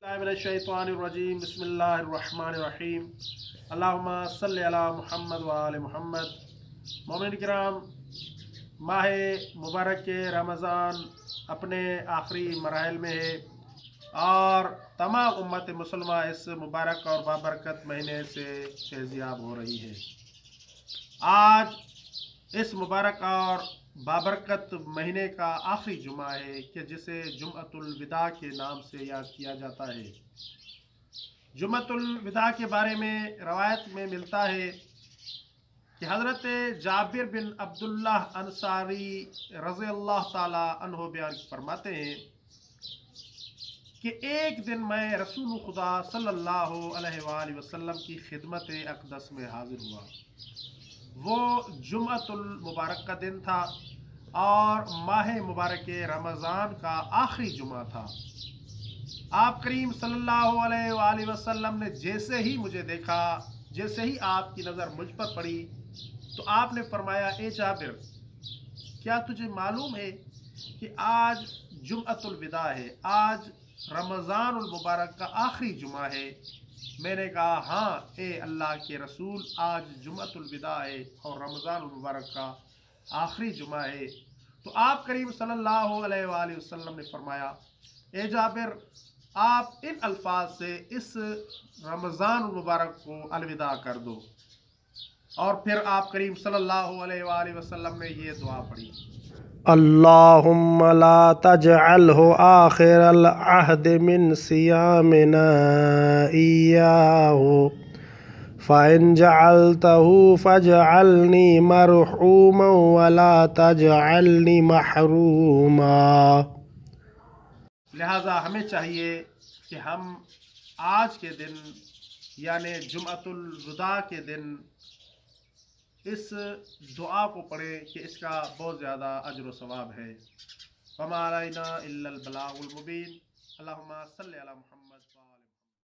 من الشیطان الرجیم بسم اللہ الرحمن الرحیم اللہم صلی علی محمد وآل محمد۔ مومنین کرام، ماہ مبارک رمضان اپنے آخری مراحل میں ہے اور تمام امت مسلمہ اس مبارک اور بابرکت مہینے سے فیضیاب ہو رہی ہے۔ آج اس مبارک اور بابرکت مہینے کا آخری جمعہ ہے کہ جسے جمعۃ الوداع کے نام سے یاد کیا جاتا ہے۔ جمعۃ الوداع کے بارے میں روایت میں ملتا ہے کہ حضرت جابر بن عبداللہ انصاری رضی اللہ تعالی عنہ بیان فرماتے ہیں کہ ایک دن میں رسول خدا صلی اللہ علیہ وآلہ وسلم کی خدمت اقدس میں حاضر ہوا۔ وہ جمعۃ المبارک کا دن تھا اور ماہ مبارک رمضان کا آخری جمعہ تھا۔ آپ کریم صلی اللہ علیہ وآلہ وسلم نے جیسے ہی مجھے دیکھا، جیسے ہی آپ کی نظر مجھ پر پڑی تو آپ نے فرمایا، اے جابر، کیا تجھے معلوم ہے کہ آج جمعۃ الوداع ہے، آج رمضان المبارک کا آخری جمعہ ہے؟ میں نے کہا، ہاں اے اللہ کے رسول، آج جمعۃ الوداع ہے اور رمضان المبارک کا آخری جمعہ ہے۔ تو آپ کریم صلی اللہ علیہ وآلہ وسلم نے فرمایا، اے جابر، آپ ان الفاظ سے اس رمضان المبارک کو الوداع کر دو۔ اور پھر آپ کریم صلی اللہ علیہ وآلہ وسلم نے یہ دعا پڑھی، اللہم لا تجعلہ آخر العہد من صیامنا ایاہ فإن جعلته فاجعلنی مرحوما ولا تجعلنی محروما۔ لہٰذا ہمیں چاہیے کہ ہم آج کے دن یعنی جمعۃ الوداع کے دن اس دعا کو پڑھیں کہ اس کا بہت زیادہ اجر و ثواب ہے۔ وما علینا الا البلاغ المبین۔ اللہم صلی علی محمد۔